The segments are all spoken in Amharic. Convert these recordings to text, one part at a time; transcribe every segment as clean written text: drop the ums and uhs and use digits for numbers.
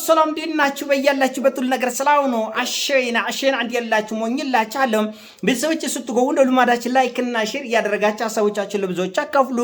ሰላም ዲናችሁ በያላችሁበት ሁሉ ነገር ሰላም ነው። አሸና አንድ ያላችሁ ሞኝላችኋለሁ። ቤተሰቦች ስትገቡ ለልማዳችን ላይክ እና ሼር እያደረጋችሁ ሐሳቦቻችሁን ለብዙዎች አካፍሉ።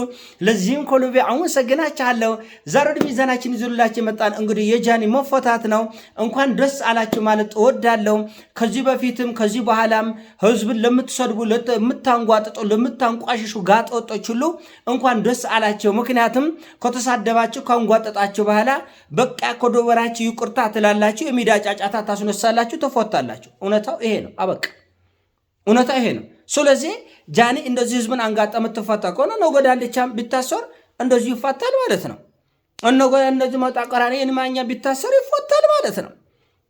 ለዚህም ኮሎቤ አመሰግናችኋለሁ። ዛሬ ወደ ሚዛናችን ይዞላችሁ መጣን። እንግዲህ የጃኒ መፈታት ነው። እንኳን ደስ አላችሁ ማለት እወዳለሁ። ከዚህ በፊትም ከዚህ በኋላም ህዝብን ለምትሰድቡ፣ ለምታንጓጥጡ፣ ለምታንቋሽሹ ጋጠወጦች ሁሉ እንኳን ደስ አላችሁ። ምክንያቱም ከተሳደባችሁ ካንጓጠጣችሁ በኋላ በቃ ኮዶበራችሁ ይቁርታ ትላላችሁ፣ የሚዲያ ጫጫታ ታስነሳላችሁ፣ ተፈታላችሁ። እውነታው ይሄ ነው። አበቃ። እውነታው ይሄ ነው። ስለዚህ ጃኒ እንደዚህ ህዝብን አንጋጣ የምትፈታ ከሆነ ነገ ዳልቻም ቢታሰር እንደዚህ ይፈታል ማለት ነው። ነገ እንደዚህ መጣቀራኔ እንማኛ ቢታሰር ይፈታል ማለት ነው።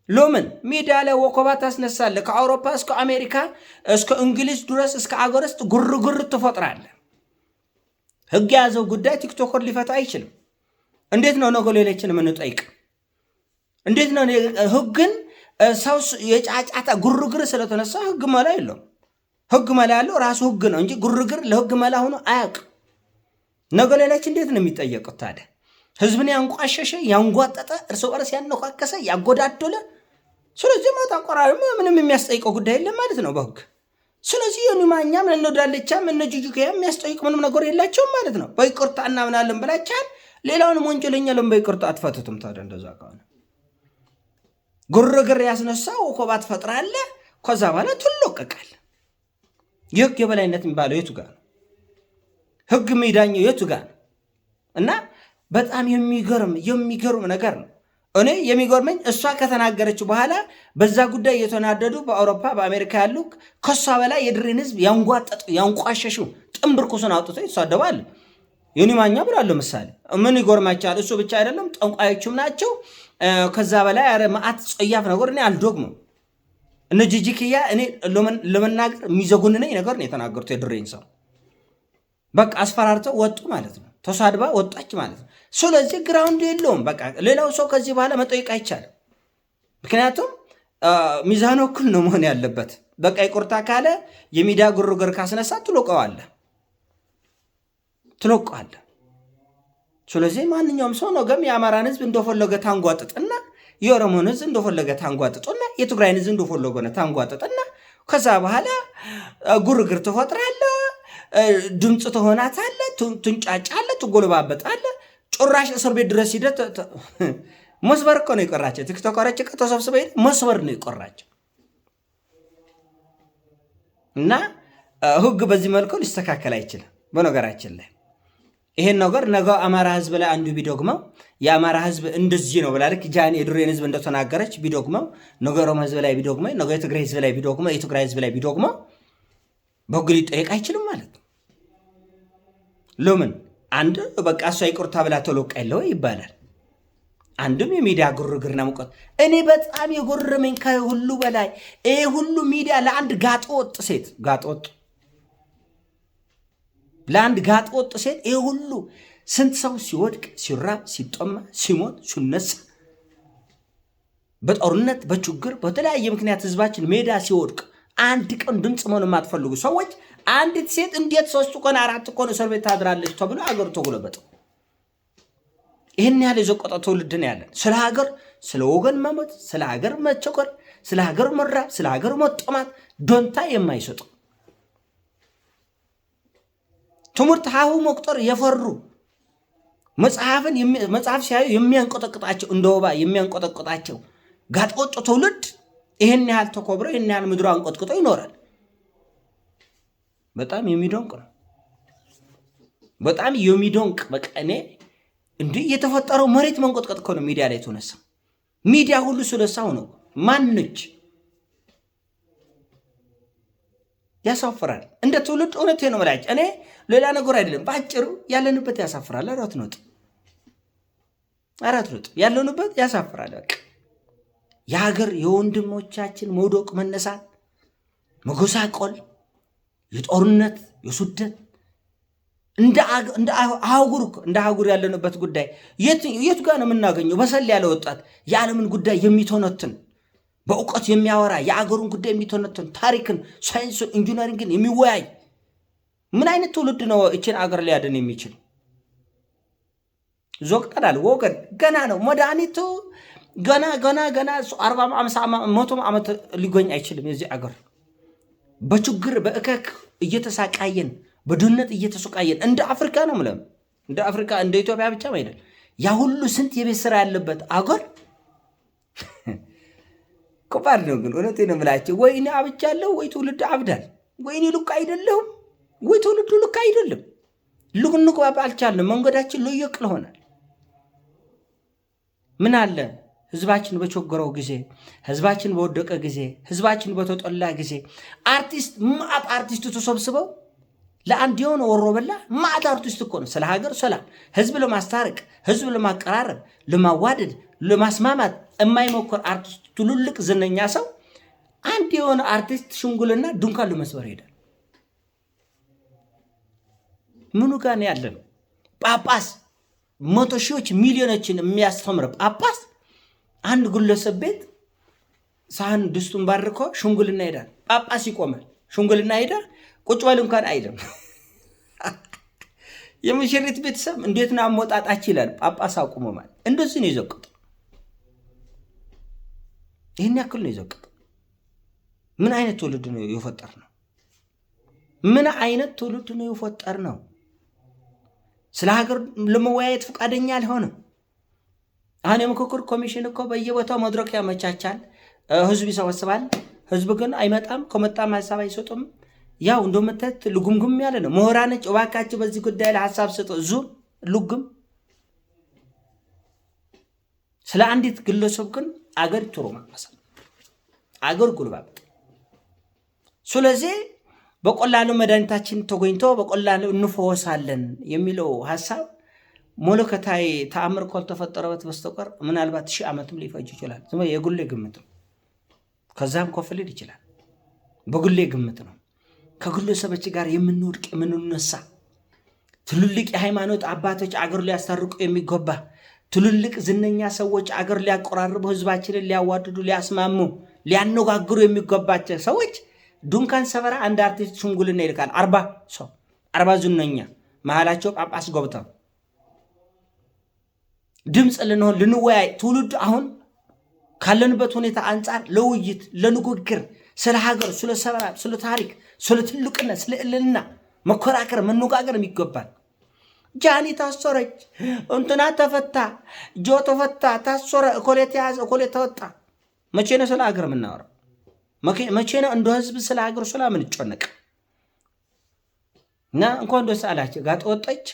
ለምን ሚዲያ ላይ ወከባ ታስነሳለህ? ከአውሮፓ እስከ አሜሪካ እስከ እንግሊዝ ድረስ እስከ አገር ውስጥ ጉርጉር ትፈጥራለህ። ህግ የያዘው ጉዳይ ቲክቶከር ሊፈታ አይችልም። እንዴት ነው ነገ ሌሎችን የምንጠይቅ? እንዴት ነው ህግን ሰው የጫጫታ ጉርግር ስለተነሳ ህግ መላ የለውም። ህግ መላ ያለው ራሱ ህግ ነው እንጂ ጉርግር ለህግ መላ ሆኖ አያውቅም። ነገ ሌሎች እንዴት ነው የሚጠየቁት ታዲያ? ህዝብን ያንቋሸሸ ያንጓጠጠ፣ እርስ በርስ ያነኳከሰ ያጎዳደለ። ስለዚህ ማጣቆራሪ ምንም የሚያስጠይቀው ጉዳይ የለም ማለት ነው በህግ። ስለዚህ የኒማኛ ምን እንደዳለቻ ምን ጅጅከያ የሚያስጠይቅ ምንም ነገር የላቸውም ማለት ነው። በይቅርታ እናምናለን ብላቻል። ሌላውንም ወንጀለኛ ለምን በይቅርታ አትፈቱትም ታዲያ? እንደዛ ከሆነ ግርግር ያስነሳ ወከባ ትፈጥራለህ። ከዛ በኋላ ትለቀቃለህ። የህግ የበላይነት የሚባለው የቱ ጋር ነው? ህግ የሚዳኘው የቱ ጋር ነው? እና በጣም የሚገርም ነገር ነው። እኔ የሚገርመኝ እሷ ከተናገረች በኋላ በዛ ጉዳይ እየተናደዱ በአውሮፓ በአሜሪካ ያሉ ከሷ በላይ የድሬን ህዝብ ያንጓጠጡ ያንቋሸሹ ጥንብር ኩሱን አውጥቶ ይሳደባል። የኒማኛ ብላለሁ ምሳሌ ምን ይጎርማቻል? እሱ ብቻ አይደለም ጠንቋዮችም ናቸው። ከዛ በላይ አረ ማአት ጸያፍ ነገር እኔ አልዶግም። እነ ጂጂክያ እኔ ለመናገር የሚዘጉንነኝ ነገር ነው የተናገሩት። የድሬን ሰው በቃ አስፈራርተው ወጡ ማለት ነው። ተሳድባ ወጣች ማለት ነው። ስለዚህ ግራውንድ የለውም። በቃ ሌላው ሰው ከዚህ በኋላ መጠየቅ አይቻልም። ምክንያቱም ሚዛኑ እኩል ነው መሆን ያለበት። በቃ ይቁርታ ካለ የሚዲያ ግርግር ካስነሳ ትሎቀዋለህ። ስለዚህ ማንኛውም ሰው ነገም የአማራን ህዝብ እንደፈለገ ታንጓጥጥና የኦሮሞን ህዝብ እንደፈለገ ታንጓጥጥና የትግራይን ህዝብ እንደፈለገ ታንጓጥጥና ከዛ በኋላ ጉርግር ትፈጥራለህ፣ ድምፅ ትሆናታለህ፣ ትንጫጫለህ፣ ትጎለባበጣለህ። ጭራሽ እስር ቤት ድረስ ሂደት መስበር እኮ ነው የቀራቸው። ቲክቶከሮች ተሰብስበው ሄደ መስበር ነው የቀራቸው። እና ህግ በዚህ መልኩ ሊስተካከል አይችልም። በነገራችን ላይ ይሄን ነገር ነገ አማራ ህዝብ ላይ አንዱ ቢዶግመው የአማራ ህዝብ እንደዚህ ነው ብላ ልክ ጃኒ የድሬን ህዝብ እንደተናገረች ቢዶግመው፣ ነገ ኦሮሞ ህዝብ ላይ ቢዶግመው፣ ነገ የትግራይ ህዝብ ላይ ቢዶግመው፣ የትግራይ ህዝብ ላይ ቢዶግመው በህግ ሊጠየቅ አይችልም ማለት ነው። ለምን? አንድ በቃ እሷ ይቁርታ ብላ ተሎቃ የለው ይባላል። አንድም የሚዲያ ግርግርና ሙቀት። እኔ በጣም የጎረመኝ ከሁሉ በላይ ይሄ ሁሉ ሚዲያ ለአንድ ጋጠወጥ ሴት ለአንድ ጋጠወጥ ሴት ይሄ ሁሉ ስንት ሰው ሲወድቅ ሲራብ ሲጠማ ሲሞት ሲነሳ በጦርነት በችግር በተለያየ ምክንያት ህዝባችን ሜዳ ሲወድቅ አንድ ቀን ድምፅ መሆን የማትፈልጉ ሰዎች አንዲት ሴት እንዴት 3 ቀን 4 ቀን እስር ቤት ታድራለች ተብሎ አገሩ ተጎለበጠ። ይህን ያህል የዘቆጠ ትውልድ ነው ያለን። ስለ ሀገር ስለ ወገን መሞት፣ ስለ ሀገር መቸኮር፣ ስለ ሀገር መራብ፣ ስለ ሀገር መጠማት ዶንታ የማይሰጡ ትምህርት ሀሁ መቁጠር የፈሩ መጽሐፍ ሲያዩ የሚያንቆጠቅጣቸው እንደ ወባ የሚያንቆጠቅጣቸው ጋጠወጥ ትውልድ ይህን ያህል ተኮብሮ ይህን ያህል ምድሮ አንቆጥቅጦ ይኖራል። በጣም የሚደንቅ ነው። በጣም የሚደንቅ በቃ እኔ እንዲህ የተፈጠረው መሬት መንቆጥቀጥ እኮ ነው። ሚዲያ ላይ ተነሳ። ሚዲያ ሁሉ ስለሳው ነው። ማንች ያሳፍራል። እንደ ትውልድ እውነቴ ነው ማለት እኔ ሌላ ነገር አይደለም። በአጭሩ ያለንበት ያሳፍራል። አራት ነጥብ ያለንበት ያሳፍራል። በቃ የሀገር የወንድሞቻችን መውደቅ መነሳት፣ መጎሳቆል፣ የጦርነት የስደት እንደ አህጉር ያለንበት ጉዳይ የቱ ጋር ነው የምናገኘው? በሰል ያለ ወጣት የዓለምን ጉዳይ የሚተነትን በእውቀት የሚያወራ የአገሩን ጉዳይ የሚተነትን ታሪክን፣ ሳይንስን፣ ኢንጂነሪንግን የሚወያይ ምን አይነት ትውልድ ነው እችን አገር ሊያድን የሚችል? ዞቅጠናል ወገን፣ ገና ነው መድኃኒቱ ገና 40 50 100 ዓመት ሊጎኝ አይችልም። የዚህ አገር በችግር በእከክ እየተሳቃየን በድህነት እየተሰቃየን እንደ አፍሪካ ነው ማለት እንደ አፍሪካ እንደ ኢትዮጵያ ብቻ አይደል። ያ ሁሉ ስንት የቤት ስራ ያለበት አገር ከባድ ነው። ግን እውነቴን ነው የምላቸው ወይ እኔ አብጃለሁ ወይ ትውልድ አብዳል፣ ወይ እኔ ልክ አይደለሁም ወይ ትውልዱ ልክ አይደለም። ልንግባባ አልቻልንም። መንገዳችን ለየቅል ሆናል። ምን አለ ህዝባችን በቸገረው ጊዜ፣ ህዝባችን በወደቀ ጊዜ፣ ህዝባችን በተጠላ ጊዜ ማዕት አርቲስት ተሰብስበው ለአንድ የሆነ ወሮ በላ ማዕት አርቲስት እኮ ነው ስለ ሀገር ሰላም፣ ህዝብ ለማስታረቅ፣ ህዝብ ለማቀራረብ፣ ለማዋደድ፣ ለማስማማት የማይሞክር አርቲስት ትልልቅ ዝነኛ ሰው አንድ የሆነ አርቲስት ሽንጉልና ድንኳን ለመስበር ሄዳል። ምኑ ጋር ነው ያለን? ጳጳስ 100 ሺዎች ሚሊዮኖችን የሚያስተምር ጳጳስ አንድ ግለሰብ ቤት ሳህን ድስቱን ባርኮ ሽንጉልና ሄዳል። ጳጳስ ይቆማል፣ ሽንጉልና ሄዳል። ቁጭ በል እንኳን አይልም። የሙሽሪት ቤተሰብ እንዴት ነው አሞጣጣች ይላል። ጳጳስ አቁሞ ማለት እንደዚህ ነው ይዘቀጥ። ይህን ያክል ነው ይዘቀጥ። ምን አይነት ትውልድ ነው የፈጠር ነው? ምን አይነት ትውልድ ነው የፈጠር ነው? ስለ ሀገር ለመወያየት ፈቃደኛ አልሆነም። አሁን የምክክር ኮሚሽን እኮ በየቦታው መድረክ ያመቻቻል፣ ህዝብ ይሰበስባል። ህዝብ ግን አይመጣም። ከመጣም ሀሳብ አይሰጡም። ያው እንደምታዩት ልጉምጉም ያለ ነው። ምሁራኖች እባካችሁ በዚህ ጉዳይ ላይ ሀሳብ ስጡ። ዙም ልጉም ስለ አንዲት ግለሰብ ግን አገር ትሮማ መሰል አገር ጉልባበት። ስለዚህ በቆላሉ መድኃኒታችን ተገኝቶ በቆላሉ እንፈወሳለን የሚለው ሀሳብ ሞለከታዊ ተአምር ካልተፈጠረበት በስተቀር ምናልባት 1000 ዓመትም ሊፈጅ ይችላል። የጉሌ ግምት ነው። ከዛም ከፍ ሊል ይችላል። በጉሌ ግምት ነው። ከግለሰቦች ጋር የምንወድቅ የምንነሳ ትልልቅ የሃይማኖት አባቶች አገር ሊያስታርቁ የሚገባ ትልልቅ ዝነኛ ሰዎች አገር ሊያቆራርቡ ህዝባችንን ሊያዋድዱ ሊያስማሙ ሊያነጋግሩ የሚገባቸው ሰዎች ዱንካን ሰበራ አንድ አርቲስት ሽንጉልና ይልካል። 40 ሰው 40 ዝነኛ መሃላቸው ጳጳስ ገብተው ድምፅ ልንሆን ልንወያይ ትውልድ አሁን ካለንበት ሁኔታ አንጻር ለውይይት ለንግግር ስለ ሀገር ስለ ሰላም ስለ ታሪክ ስለ ትልቅነት ስለ እልልና መከራከር መነጋገር የሚገባል። ጃኒ ታሰረች፣ እንትና ተፈታ፣ ጆ ተፈታ፣ ታሰረ፣ እኮሌ ተያዘ፣ እኮሌ ተወጣ። መቼ ነው ስለ ሀገር የምናወራው? መቼ ነው እንደ ህዝብ ስለ ሀገር ሰላም እንጨነቅ? እና እንኳን ደስ አላችሁ ጋጥ ወጣች።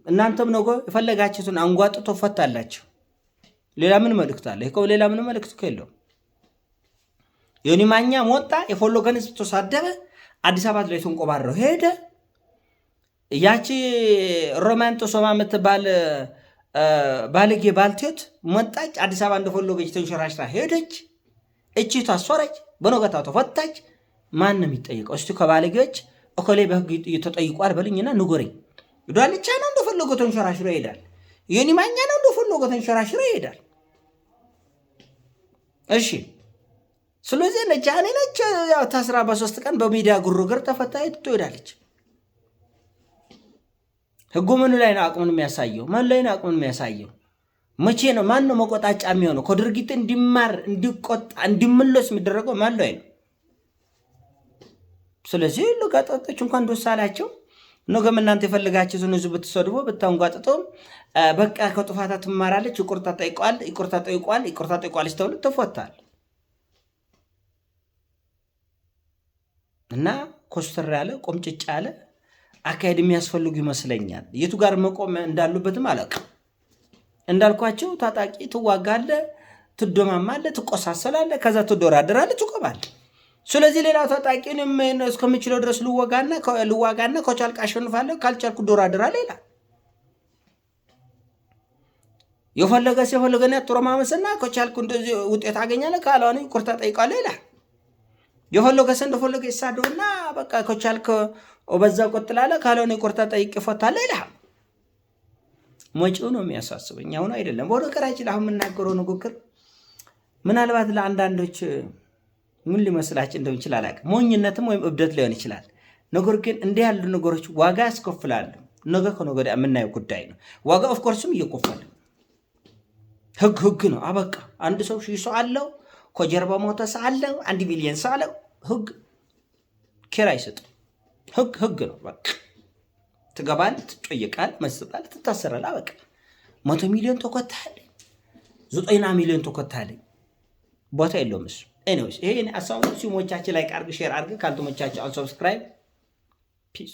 እናንተም ነገ የፈለጋችሁትን አንጓጥቶ ፈታላችሁ። ሌላ ምን መልእክት አለ? ይሄ ሌላ ምን መልእክት የለውም። ዮኒ ማኛ ሞጣ የፈለገን ህዝብ ተሳደበ። አዲስ አበባ ላይ ተንቆባረው ሄደ። ያቺ ሮማን ተሶማ የምትባል ባለጌ ባልቴት መጣች። አዲስ አበባ እንደፈለገች ተንሸራሽራ ሄደች። እቺ ታሰረች፣ በነገታው ተፈታች። ማን ነው የሚጠይቀው? እስቲ ከባለጌዎች እኮሌ በህግ ተጠይቋል በልኝና ንገረኝ። ዳልቻ ነው እንደፈለገው ተንሸራሽሮ ይሄዳል። ዮኒ ማኛ ነው እንደፈለገው ተንሸራሽሮ ይሄዳል። እሺ ስለዚህ ነጃኔ ነች ታስራ በ3 ቀን በሚዲያ ግርግር ተፈታች ትሄዳለች። ህጉ ምን ላይ ነው አቅሙን የሚያሳየው? ማን ላይ ነው አቅሙን የሚያሳየው? መቼ ነው ማን ነው መቆጣጫ የሚሆነው? ከድርጊት እንዲማር እንዲቆጣ እንዲመለስ የሚደረገው ማን ላይ ነው? ስለዚህ ለጋጣጣች እንኳን ደስ አላቸው። ነገም እናንተ የፈልጋችሁትን ህዝብ ብትሰድቡ ብታንጓጥጡም በቃ ከጥፋታ ትማራለች። ይቅርታ ጠይቋል ተብሎ ተፈታል። እና ኮስተር ያለ ቆምጭጭ ያለ አካሄድ የሚያስፈልጉ ይመስለኛል። የቱ ጋር መቆም እንዳሉበትም አላውቅም። እንዳልኳቸው ታጣቂ ትዋጋለ፣ ትደማማለ፣ ትቆሳሰላለ፣ ከዛ ትደራደራለ፣ ትቆማለ። ስለዚህ ሌላ ታጣቂንም እስከምችለው ድረስ ልዋጋና ከቻልክ አሸንፋለሁ ካልቻልኩ ደራደራለሁ ይላል። የፈለገና ትሮማመስና ከቻልኩ እንደዚህ ውጤት አገኛለሁ ካልሆነ ይቅርታ ጠይቃለሁ ይላል። የፈለገ እንደፈለገ ይሳደውና በቃ ከቻልክ በዛው ቆጥላለህ ካልሆነ ይቅርታ ጠይቅ ይፈታል ይላል። መጪው ነው የሚያሳስበኝ አሁን አይደለም። በነገራችን አሁን የምናገረው ንግግር ምናልባት ለአንዳንዶች ምን ሊመስላችሁ እንደሚችል አላውቅም። ሞኝነትም ወይም እብደት ሊሆን ይችላል። ነገር ግን እንዲህ ያሉ ነገሮች ዋጋ ያስከፍላሉ። ነገ ከነገ ወዲያ የምናየው ጉዳይ ነው። ዋጋ ኦፍ ኮርስም እየከፈለ ህግ ነው። አበቃ። አንድ ሰው ሺህ ሰው አለው፣ ከጀርባ ሞተ ሰው አለው፣ 1 ሚሊዮን ሰው አለው። ህግ ኪራይ አይሰጥም። ህግ ነው። በቃ ትገባለህ፣ ትጠየቃለህ፣ መስባለህ፣ ትታሰራለህ። በቃ 100 ሚሊዮን ተከታለ፣ 90 ሚሊዮን ተከታለ፣ ቦታ የለውም እሱ። ኤኒዌይስ ይሄ አሳውንት ሲሞቻችን ላይ አርግ፣ ሼር አርግ፣ ካልተሞቻችሁ አንሰብስክራይብ። ፒስ